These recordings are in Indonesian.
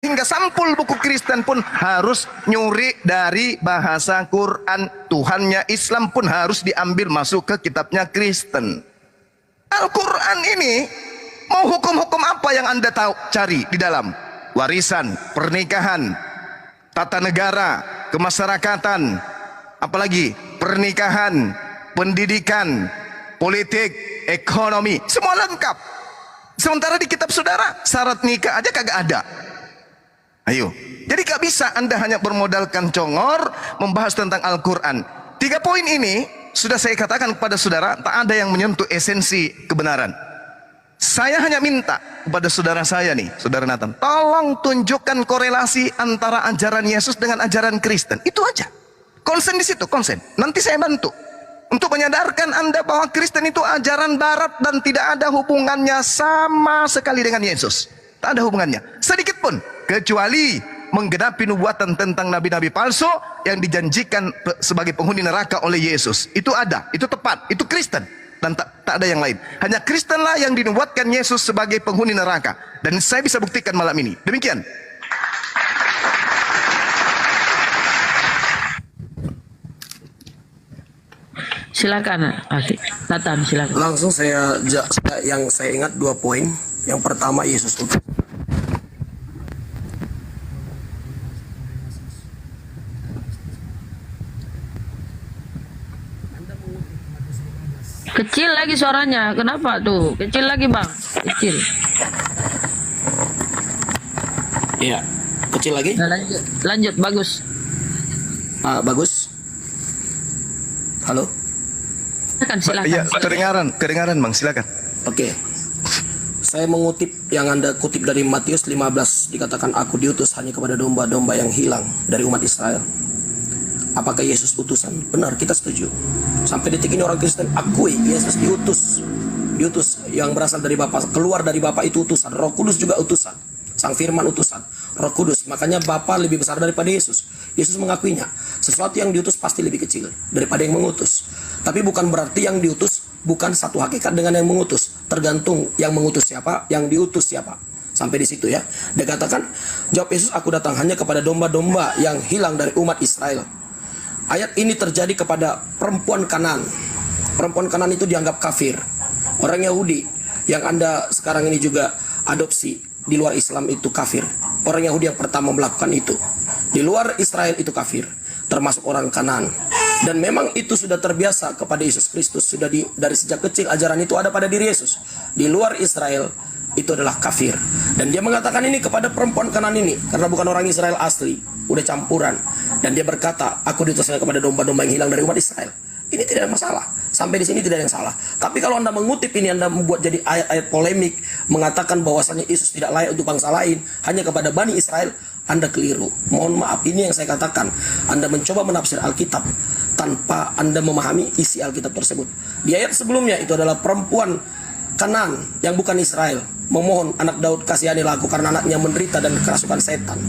Hingga sampul buku Kristen pun harus nyuri dari bahasa Quran. Tuhannya Islam pun harus diambil masuk ke kitabnya Kristen. Al-Quran ini mau hukum-hukum apa yang Anda tahu cari di dalam? Warisan, pernikahan, tata negara, kemasyarakatan, apalagi pernikahan, pendidikan, politik, ekonomi, semua lengkap. Sementara di kitab saudara syarat nikah aja kagak ada. Ayo, jadi gak bisa Anda hanya bermodalkan congor membahas tentang Al-Quran. 3 poin ini sudah saya katakan kepada saudara, tak ada yang menyentuh esensi kebenaran. Saya hanya minta kepada saudara saya nih, saudara Nathan, tolong tunjukkan korelasi antara ajaran Yesus dengan ajaran Kristen. Itu aja. Konsen di situ, konsen. Nanti saya bantu untuk menyadarkan Anda bahwa Kristen itu ajaran barat dan tidak ada hubungannya sama sekali dengan Yesus. Tak ada hubungannya sedikit pun, kecuali menggenapi nubuatan tentang nabi-nabi palsu yang dijanjikan sebagai penghuni neraka oleh Yesus. Itu ada, itu tepat, itu Kristen. Dan tak ada yang lain. Hanya Kristenlah yang dinubuatkan Yesus sebagai penghuni neraka. Dan saya bisa buktikan malam ini. Demikian. Silakan, Nathan, silakan. Langsung yang saya ingat 2 poin. Yang pertama, Yesus utus. Kecil lagi suaranya, kenapa tuh? Kecil lagi bang, kecil. Iya, kecil lagi. Nah, lanjut, bagus. Bagus. Halo. Silakan. Ya, kedengaran bang, silakan. Oke. Saya mengutip yang Anda kutip dari Matius 15, dikatakan aku diutus hanya kepada domba-domba yang hilang dari umat Israel. Apakah Yesus utusan? Benar, kita setuju. Sampai detik ini orang Kristen akui Yesus diutus yang berasal dari Bapa, keluar dari Bapa itu utusan. Roh Kudus juga utusan. Sang Firman utusan. Roh Kudus, makanya Bapa lebih besar daripada Yesus. Yesus mengakuinya. Sesuatu yang diutus pasti lebih kecil daripada yang mengutus. Tapi bukan berarti yang diutus bukan satu hakikat dengan yang mengutus. Tergantung yang mengutus siapa, yang diutus siapa. Sampai di situ ya. Dia katakan, jawab Yesus, aku datang hanya kepada domba-domba yang hilang dari umat Israel. Ayat ini terjadi kepada perempuan Kanaan. Perempuan Kanaan itu dianggap kafir. Orang Yahudi yang Anda sekarang ini juga adopsi di luar Islam itu kafir. Orang Yahudi yang pertama melakukan itu. Di luar Israel itu kafir, termasuk orang Kanaan. Dan memang itu sudah terbiasa kepada Yesus Kristus. Sudah dari sejak kecil ajaran itu ada pada diri Yesus. Di luar Israel itu adalah kafir. Dan dia mengatakan ini kepada perempuan Kanaan ini, karena bukan orang Israel asli, udah campuran. Dan dia berkata, aku diutusnya kepada domba-domba yang hilang dari umat Israel. Ini tidak ada masalah. Sampai di sini tidak ada yang salah. Tapi kalau Anda mengutip ini, Anda membuat jadi ayat-ayat polemik, mengatakan bahwasanya Yesus tidak layak untuk bangsa lain, hanya kepada Bani Israel, Anda keliru. Mohon maaf, ini yang saya katakan. Anda mencoba menafsir Alkitab tanpa Anda memahami isi Alkitab tersebut. Di ayat sebelumnya itu adalah perempuan Kanaan yang bukan Israel memohon, anak Daud kasihanilah aku karena anaknya menderita dan kerasukan setan.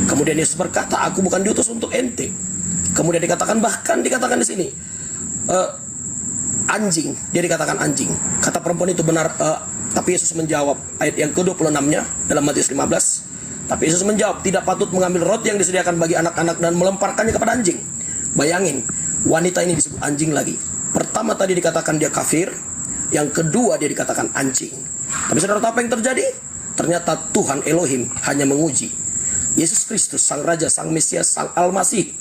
Kemudian Yesus berkata, aku bukan diutus untuk ente. Kemudian bahkan dikatakan di sini anjing, dia dikatakan anjing. Kata perempuan itu benar, tapi Yesus menjawab, ayat yang ke-26-nya dalam Matius 15. Tapi Yesus menjawab, tidak patut mengambil roti yang disediakan bagi anak-anak dan melemparkannya kepada anjing. Bayangin, wanita ini disebut anjing lagi. Pertama tadi dikatakan dia kafir, yang kedua dia dikatakan anjing. Tapi saudara tahu apa yang terjadi? Ternyata Tuhan Elohim hanya menguji Yesus Kristus, Sang Raja, Sang Mesias, Sang Al-Masih,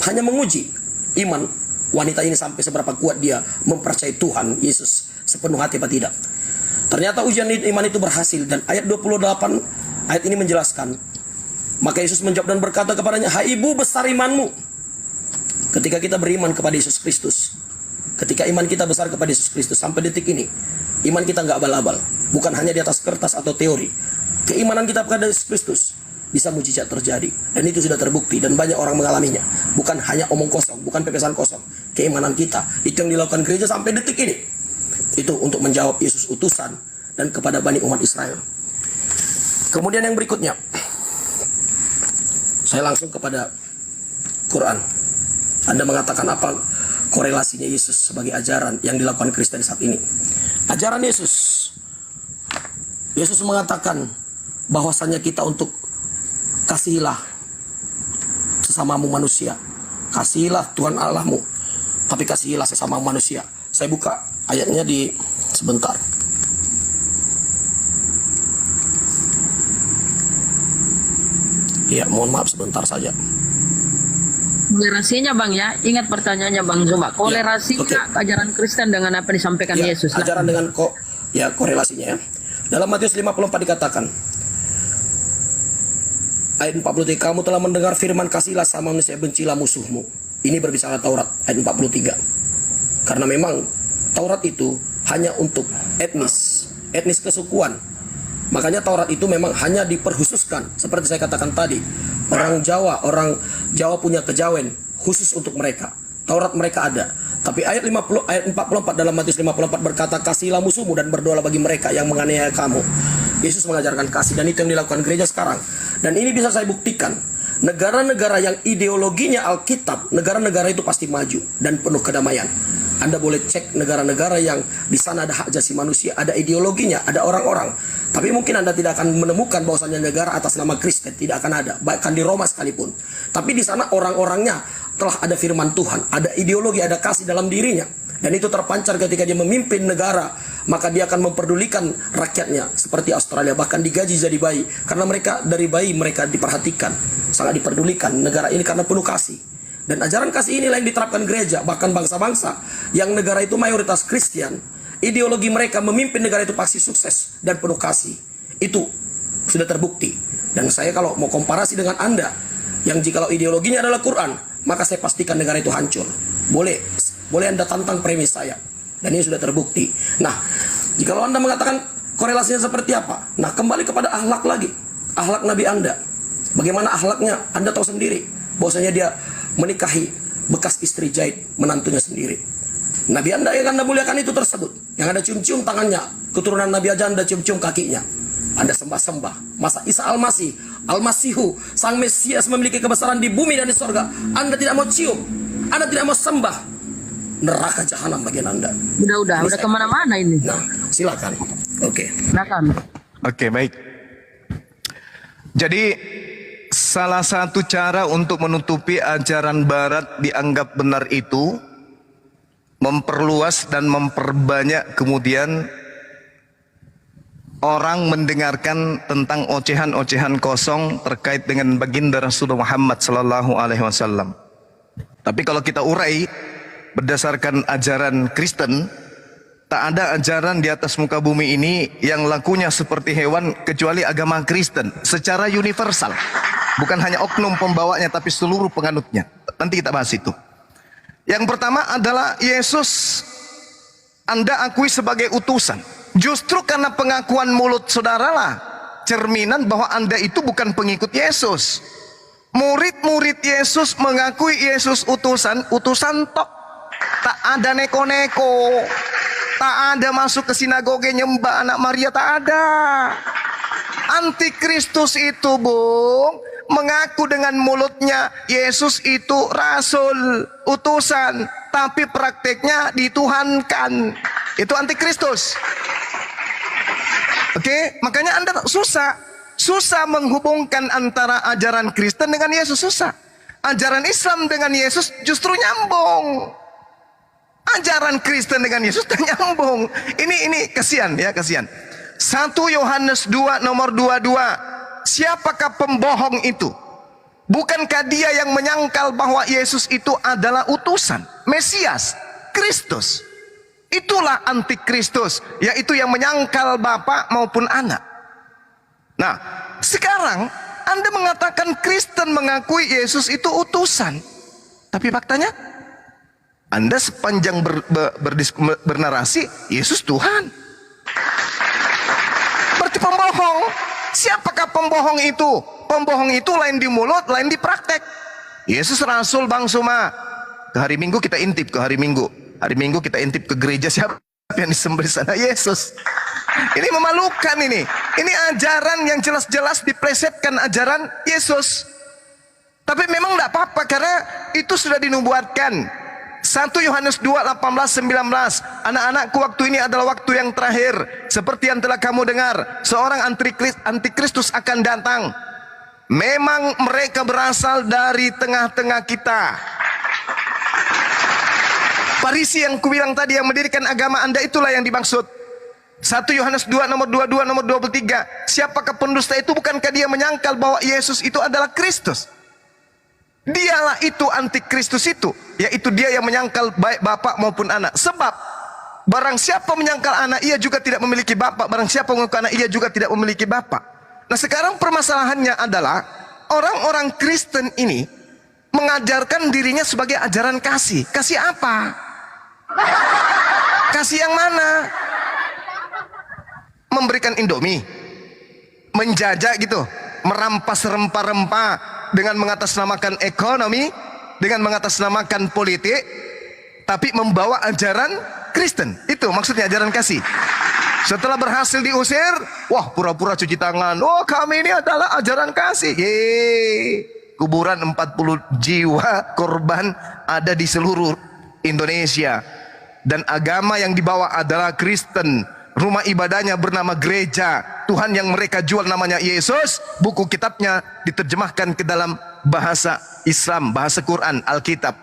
hanya menguji iman wanita ini sampai seberapa kuat dia mempercayai Tuhan Yesus sepenuh hati apa tidak. Ternyata ujian iman itu berhasil. Dan ayat 28 ayat ini menjelaskan, maka Yesus menjawab dan berkata kepadanya, hai ibu, besar imanmu. Ketika kita beriman kepada Yesus Kristus, ketika iman kita besar kepada Yesus Kristus, sampai detik ini iman kita nggak abal-abal, bukan hanya di atas kertas atau teori. Keimanan kita kepada Yesus Kristus bisa mujizat terjadi, dan itu sudah terbukti dan banyak orang mengalaminya. Bukan hanya omong kosong, bukan pepesan kosong. Keimanan kita itu yang dilakukan gereja sampai detik ini, itu untuk menjawab Yesus utusan dan kepada Bani umat Israel. Kemudian yang berikutnya, saya langsung kepada Quran. Anda mengatakan apa korelasinya Yesus sebagai ajaran yang dilakukan Kristen saat ini? Ajaran Yesus mengatakan bahwasannya kita untuk kasihilah sesamamu manusia. Kasihilah Tuhan Allahmu, tapi kasihilah sesama manusia. Saya buka ayatnya di sebentar. Ya, mohon maaf sebentar saja. Kolerasinya Bang ya, ingat pertanyaannya Bang Zuma. Kolerasinya oke. ajaran Kristen dengan apa yang disampaikan Ya, Yesus. Lah. ajaran dengan korelasinya ya. Dalam Matius 54 dikatakan, ayat 43, kamu telah mendengar firman kasihlah sama manusia, bencilah musuhmu. Ini berbicara Taurat, ayat 43. Karena memang Taurat itu hanya untuk etnis kesukuan. Makanya Taurat itu memang hanya diperhususkan, seperti saya katakan tadi. Orang Jawa punya kejawen khusus untuk mereka. Taurat mereka ada. Tapi ayat 44 dalam Matius 54 berkata, kasihilah musuhmu dan berdoalah bagi mereka yang menganiaya kamu. Yesus mengajarkan kasih, dan itu yang dilakukan gereja sekarang. Dan ini bisa saya buktikan. Negara-negara yang ideologinya Alkitab, negara-negara itu pasti maju dan penuh kedamaian. Anda boleh cek negara-negara yang di sana ada hak asasi manusia, ada ideologinya, ada orang-orang. Tapi mungkin Anda tidak akan menemukan bahwasannya negara atas nama Kristen, tidak akan ada, bahkan di Roma sekalipun. Tapi di sana orang-orangnya telah ada firman Tuhan, ada ideologi, ada kasih dalam dirinya. Dan itu terpancar ketika dia memimpin negara, maka dia akan memperdulikan rakyatnya seperti Australia, bahkan digaji jadi bayi. Karena mereka dari bayi mereka diperhatikan, sangat diperdulikan negara ini karena penuh kasih. Dan ajaran kasih inilah yang diterapkan gereja, bahkan bangsa-bangsa yang negara itu mayoritas Kristen. Ideologi mereka memimpin negara itu pasti sukses dan penuh kasih. Itu sudah terbukti. Dan saya kalau mau komparasi dengan Anda, yang jikalau ideologinya adalah Quran, maka saya pastikan negara itu hancur. Boleh Anda tantang premis saya. Dan ini sudah terbukti. Nah, jikalau Anda mengatakan korelasinya seperti apa? Nah, kembali kepada akhlak lagi. Akhlak Nabi Anda. Bagaimana akhlaknya? Anda tahu sendiri. Bahwasanya dia menikahi bekas istri jahit menantunya sendiri. Nabi Anda yang Anda muliakan itu tersebut, yang Anda cium-cium tangannya, keturunan Nabi aja Anda cium-cium kakinya, Anda sembah-sembah. Masa Isa Al-Masih, Al-Masihu, Sang Mesias memiliki kebesaran di bumi dan di sorga, Anda tidak mau cium, Anda tidak mau sembah. Neraka jahanam bagian Anda. Udah kemana-mana ini. Nah, silakan. Oke. Silakan. Oke, baik. Jadi salah satu cara untuk menutupi ajaran barat dianggap benar itu memperluas dan memperbanyak kemudian orang mendengarkan tentang ocehan-ocehan kosong terkait dengan baginda Rasulullah Muhammad sallallahu alaihi wasallam. Tapi kalau kita urai berdasarkan ajaran Kristen, tak ada ajaran di atas muka bumi ini yang lakunya seperti hewan kecuali agama Kristen secara universal. Bukan hanya oknum pembawanya tapi seluruh penganutnya. Nanti kita bahas itu. Yang pertama adalah Yesus Anda akui sebagai utusan. Justru karena pengakuan mulut saudaralah cerminan bahwa Anda itu bukan pengikut Yesus. Murid-murid Yesus mengakui Yesus utusan tok. Tak ada neko-neko. Tak ada masuk ke sinagoge nyembah anak Maria, tak ada. Antikristus itu, Bung, mengaku dengan mulutnya Yesus itu rasul, utusan, tapi prakteknya dituhankan. Itu antikristus. Oke, makanya Anda susah menghubungkan antara ajaran Kristen dengan Yesus, susah. Ajaran Islam dengan Yesus justru nyambung. Ajaran Kristen dengan Yesus tak nyambung. Ini kasihan ya, kasihan. 1 Yohanes 2 nomor 22. Siapakah pembohong itu? Bukankah dia yang menyangkal bahwa Yesus itu adalah utusan, Mesias, Kristus? Itulah antikristus, yaitu yang menyangkal Bapa maupun Anak. Nah, sekarang Anda mengatakan Kristen mengakui Yesus itu utusan. Tapi faktanya Anda sepanjang bernarasi Yesus Tuhan. Berarti pembohong. Siapakah pembohong itu? Pembohong itu lain di mulut, lain di praktek. Yesus Rasul Bang Suma. Ke hari Minggu kita intip ke hari Minggu. Hari Minggu kita intip ke gereja, siapa yang disembelih sana? Yesus. Ini memalukan ini. Ini ajaran yang jelas-jelas diplesetkan ajaran Yesus. Tapi memang tidak apa-apa karena itu sudah dinubuatkan. 1 Yohanes 2, 18, 19. Anak-anakku, waktu ini adalah waktu yang terakhir. Seperti yang telah kamu dengar, seorang antikristus akan datang. Memang mereka berasal dari tengah-tengah kita. Farisi yang kubilang tadi yang mendirikan agama Anda itulah yang dimaksud. 1 Yohanes 2 nomor 22 nomor 23. Siapakah pendusta itu? Bukankah dia menyangkal bahwa Yesus itu adalah Kristus? Dialah itu antikristus itu, yaitu dia yang menyangkal baik bapak maupun anak. Sebab barang siapa menyangkal anak, ia juga tidak memiliki bapak. Barang siapa mengaku anak, ia juga tidak memiliki bapak. Nah sekarang permasalahannya adalah orang-orang Kristen ini mengajarkan dirinya sebagai ajaran kasih. Kasih apa? Kasih yang mana? Memberikan Indomie, menjajah gitu, merampas rempah-rempah dengan mengatasnamakan ekonomi, dengan mengatasnamakan politik, tapi membawa ajaran Kristen. Itu maksudnya ajaran kasih. Setelah berhasil diusir, wah pura-pura cuci tangan. Oh kami ini adalah ajaran kasih. Yeay. Kuburan 40 jiwa korban ada di seluruh Indonesia. Dan agama yang dibawa adalah Kristen. Rumah ibadahnya bernama gereja. Tuhan yang mereka jual namanya Yesus. Buku kitabnya diterjemahkan ke dalam bahasa Islam, bahasa Quran, Alkitab.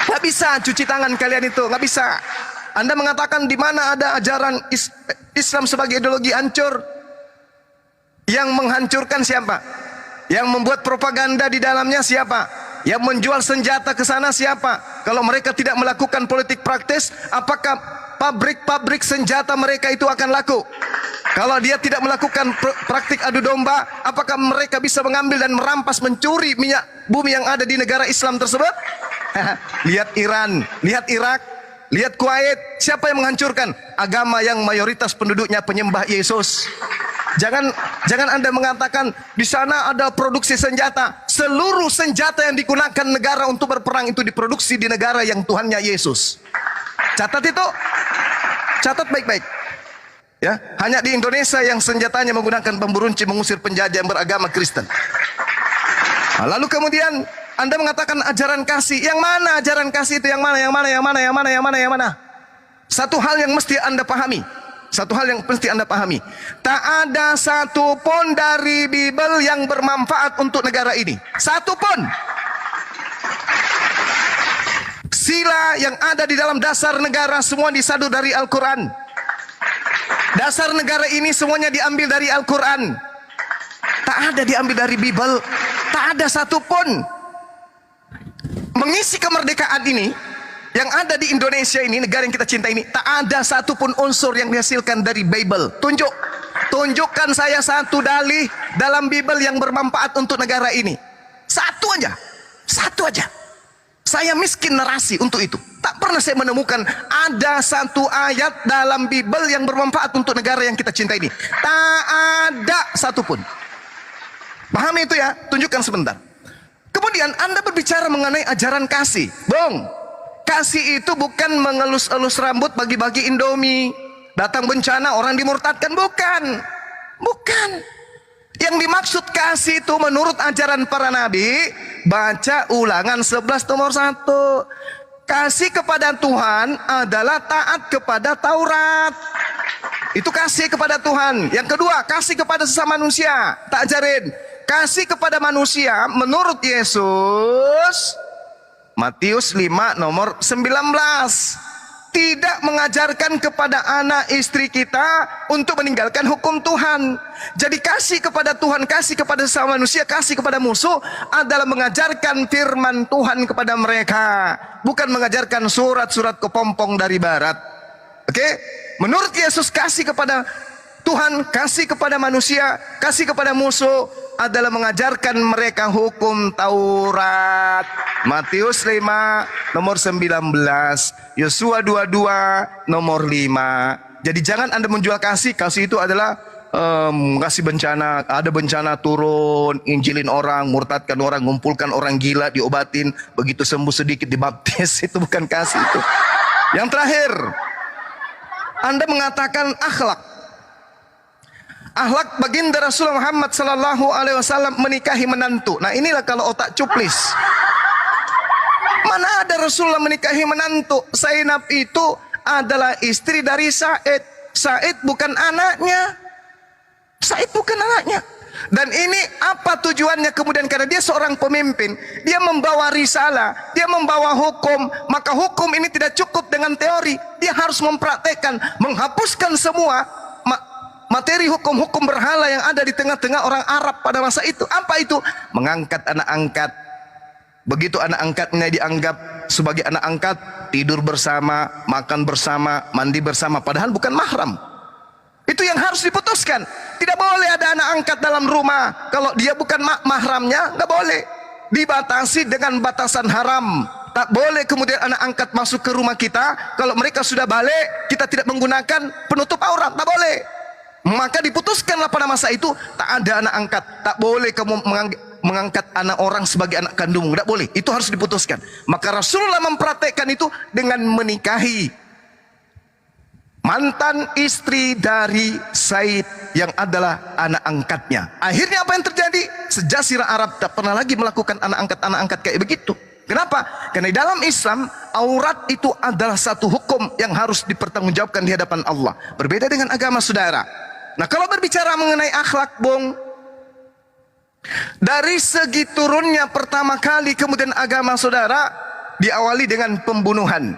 Gak bisa cuci tangan kalian itu, gak bisa. Anda mengatakan di mana ada ajaran Islam sebagai ideologi hancur. Yang menghancurkan siapa? Yang membuat propaganda di dalamnya siapa? Yang menjual senjata ke sana siapa? Kalau mereka tidak melakukan politik praktis, apakah pabrik-pabrik senjata mereka itu akan laku? Kalau dia tidak melakukan praktik adu domba, apakah mereka bisa mengambil dan merampas, mencuri minyak bumi yang ada di negara Islam tersebut? Lihat Iran, lihat Irak, lihat Kuwait. Siapa yang menghancurkan? Agama yang mayoritas penduduknya penyembah Yesus. Jangan Anda mengatakan di sana ada produksi senjata. Seluruh senjata yang digunakan negara untuk berperang itu diproduksi di negara yang Tuhannya Yesus. Catat itu. Catat baik-baik. Ya, hanya di Indonesia yang senjatanya menggunakan bambu runcing mengusir penjajah yang beragama Kristen. Nah, lalu kemudian Anda mengatakan ajaran kasih. Yang mana ajaran kasih itu? Yang mana? Yang mana? Yang mana? Yang mana? Yang mana? Yang mana? Satu hal yang mesti Anda pahami. Satu hal yang mesti Anda pahami. Tak ada satu pun dari Bible yang bermanfaat untuk negara ini. Satu pun. Sila yang ada di dalam dasar negara semua disadu dari Al-Quran. Dasar negara ini semuanya diambil dari Al-Quran. Tak ada diambil dari Bible. Tak ada satupun. Mengisi kemerdekaan ini, yang ada di Indonesia ini, negara yang kita cinta ini, tak ada satupun unsur yang dihasilkan dari Bible. Tunjukkan saya satu dalih dalam Bible yang bermanfaat untuk negara ini. Satu aja. Satu aja. Saya miskin narasi untuk itu. Tak pernah saya menemukan ada satu ayat dalam Bible yang bermanfaat untuk negara yang kita cinta ini. Tak ada satupun. Pahami itu ya? Tunjukkan sebentar. Kemudian Anda berbicara mengenai ajaran kasih. Bung, kasih itu bukan mengelus-elus rambut bagi-bagi Indomie. Datang bencana orang dimurtadkan. Bukan. Bukan. Yang dimaksud kasih itu menurut ajaran para nabi, baca Ulangan 11 nomor 1. Kasih kepada Tuhan adalah taat kepada Taurat. Itu kasih kepada Tuhan. Yang kedua, kasih kepada sesama manusia. Tak ajarin. Kasih kepada manusia menurut Yesus, Matius 5 nomor 19. Tidak mengajarkan kepada anak istri kita untuk meninggalkan hukum Tuhan. Jadi kasih kepada Tuhan, kasih kepada sesama manusia, kasih kepada musuh adalah mengajarkan firman Tuhan kepada mereka. Bukan mengajarkan surat-surat kepompong dari barat. Oke? Menurut Yesus, kasih kepada Tuhan, kasih kepada manusia, kasih kepada musuh adalah mengajarkan mereka hukum Taurat. Matius 5 nomor 19, Yosua 22 nomor 5. Jadi jangan Anda menjual kasih. Kasih itu adalah kasih bencana. Ada bencana turun, injilin orang, murtadkan orang, ngumpulkan orang gila, diobatin, begitu sembuh sedikit dibaptis. Itu bukan kasih itu. Yang terakhir, Anda mengatakan akhlak. Akhlak baginda Rasulullah Muhammad sallallahu alaihi wasallam menikahi menantu. Nah, inilah kalau otak cuplis. Mana ada Rasulullah menikahi menantu? Zainab itu adalah istri dari Said. Said bukan anaknya. Said bukan anaknya. Dan ini apa tujuannya kemudian? Karena dia seorang pemimpin, dia membawa risalah, dia membawa hukum. Maka hukum ini tidak cukup dengan teori, dia harus mempraktekkan, menghapuskan semua materi hukum-hukum berhala yang ada di tengah-tengah orang Arab pada masa itu. Apa itu? Mengangkat anak angkat. Begitu anak angkatnya dianggap sebagai anak angkat, tidur bersama, makan bersama, mandi bersama, padahal bukan mahram. Itu yang harus diputuskan. Tidak boleh ada anak angkat dalam rumah kalau dia bukan mahramnya, nggak boleh. Dibatasi dengan batasan haram. Tak boleh kemudian anak angkat masuk ke rumah kita kalau mereka sudah balik, kita tidak menggunakan penutup aurat, tak boleh. Maka diputuskanlah pada masa itu, tak ada anak angkat. Tak boleh kamu mengangkat anak orang sebagai anak kandung, tidak boleh. Itu harus diputuskan. Maka Rasulullah mempraktekkan itu dengan menikahi mantan istri dari Said yang adalah anak angkatnya. Akhirnya apa yang terjadi? Sejazirah Arab tak pernah lagi melakukan anak angkat kayak begitu. Kenapa? Karena di dalam Islam, aurat itu adalah satu hukum yang harus dipertanggungjawabkan di hadapan Allah. Berbeda dengan agama saudara. Nah, kalau berbicara mengenai akhlak, Bung, dari segi turunnya pertama kali kemudian agama saudara diawali dengan pembunuhan.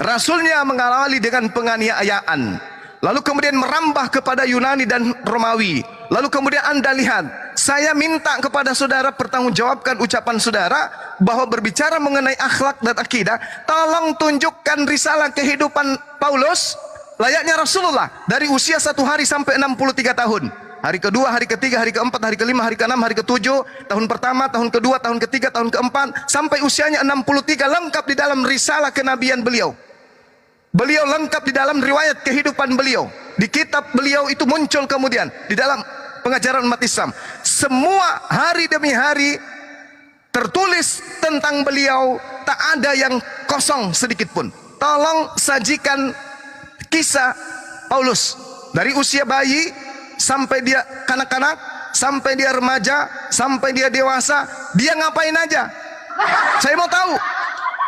Rasulnya mengawali dengan penganiayaan, lalu kemudian merambah kepada Yunani dan Romawi. Lalu kemudian Anda lihat, saya minta kepada saudara pertanggungjawabkan ucapan saudara bahwa berbicara mengenai akhlak dan akidah, tolong tunjukkan risalah kehidupan Paulus layaknya Rasulullah dari usia 1 hari sampai 63 tahun. Hari kedua, hari ketiga, hari keempat, hari kelima, hari keenam, hari ketujuh, tahun pertama, tahun kedua, tahun ketiga, tahun keempat, sampai usianya 63 lengkap di dalam risalah kenabian beliau. Beliau lengkap di dalam riwayat kehidupan beliau. Di kitab beliau itu muncul kemudian di dalam pengajaran umat Islam. Semua hari demi hari tertulis tentang beliau, tak ada yang kosong sedikit pun. Tolong sajikan kisah Paulus dari usia bayi sampai dia kanak-kanak, sampai dia remaja, sampai dia dewasa, dia ngapain aja? Saya mau tahu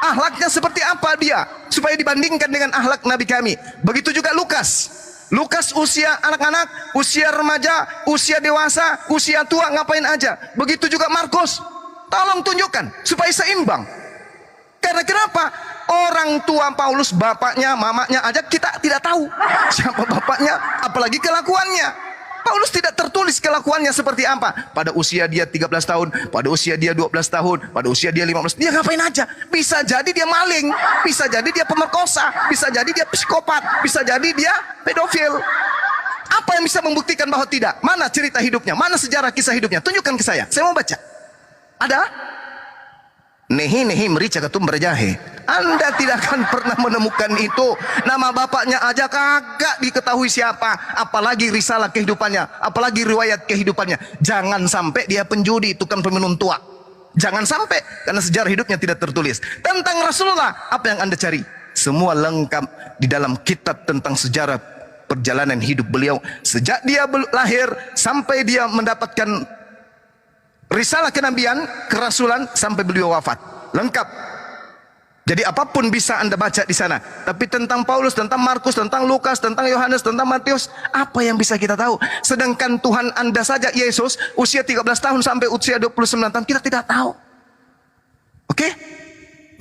akhlaknya seperti apa dia, supaya dibandingkan dengan akhlak Nabi kami. Begitu juga Lukas. Lukas usia anak-anak, usia remaja, usia dewasa, usia tua, ngapain aja. Begitu juga Markus. Tolong tunjukkan supaya seimbang. Karena kenapa? Orang tua Paulus, bapaknya, mamanya aja kita tidak tahu siapa bapaknya, apalagi kelakuannya. Paulus tidak tertulis kelakuannya seperti apa. Pada usia dia 13 tahun, pada usia dia 12 tahun, pada usia dia 15. Dia ngapain aja? Bisa jadi dia maling, bisa jadi dia pemerkosa, bisa jadi dia psikopat, bisa jadi dia pedofil. Apa yang bisa membuktikan bahwa tidak? Mana cerita hidupnya? Mana sejarah kisah hidupnya? Tunjukkan ke saya mau baca. Ada? Nehi merica ketum berjahe. Anda tidak akan pernah menemukan itu. Nama bapaknya aja kagak diketahui siapa, apalagi risalah kehidupannya, apalagi riwayat kehidupannya. Jangan sampai dia penjudi, tukang peminum tua. Jangan sampai, karena sejarah hidupnya tidak tertulis. Tentang Rasulullah, apa yang Anda cari? Semua lengkap di dalam kitab tentang sejarah perjalanan hidup beliau. Sejak dia lahir sampai dia mendapatkan risalah kenabian, kerasulan, sampai beliau wafat. Lengkap. Jadi apapun bisa Anda baca di sana. Tapi tentang Paulus, tentang Markus, tentang Lukas, tentang Yohanes, tentang Matius, apa yang bisa kita tahu? Sedangkan Tuhan Anda saja, Yesus, usia 13 tahun sampai usia 29 tahun, kita tidak tahu. Oke?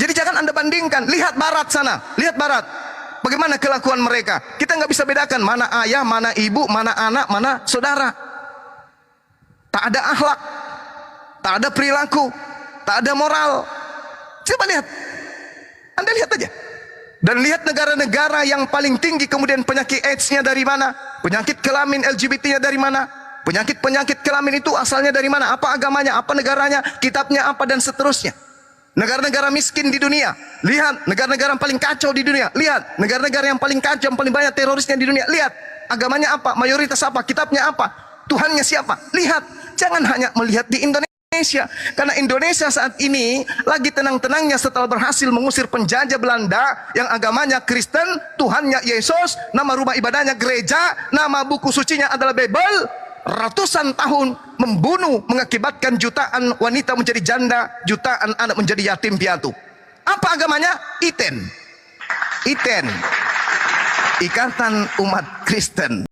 Jadi jangan Anda bandingkan. Lihat barat sana, lihat barat. Bagaimana kelakuan mereka? Kita nggak bisa bedakan mana ayah, mana ibu, mana anak, mana saudara. Tak ada akhlak, tak ada perilaku, tak ada moral. Coba lihat. Anda lihat aja. Dan lihat negara-negara yang paling tinggi kemudian penyakit AIDS-nya dari mana? Penyakit kelamin LGBT-nya dari mana? Penyakit kelamin itu asalnya dari mana? Apa agamanya? Apa negaranya? Kitabnya apa? Dan seterusnya. Negara-negara miskin di dunia. Lihat. Negara-negara yang paling kacau di dunia. Lihat. Negara-negara yang paling kacau, yang paling banyak terorisnya di dunia. Lihat. Agamanya apa? Mayoritas apa? Kitabnya apa? Tuhannya siapa? Lihat. Jangan hanya melihat di Indonesia. Karena Indonesia saat ini lagi tenang-tenangnya setelah berhasil mengusir penjajah Belanda yang agamanya Kristen, Tuhannya Yesus, nama rumah ibadahnya gereja, nama buku sucinya adalah Bible. Ratusan tahun membunuh, mengakibatkan jutaan wanita menjadi janda, jutaan anak menjadi yatim piatu. Apa agamanya? Iten, Ikatan Umat Kristen.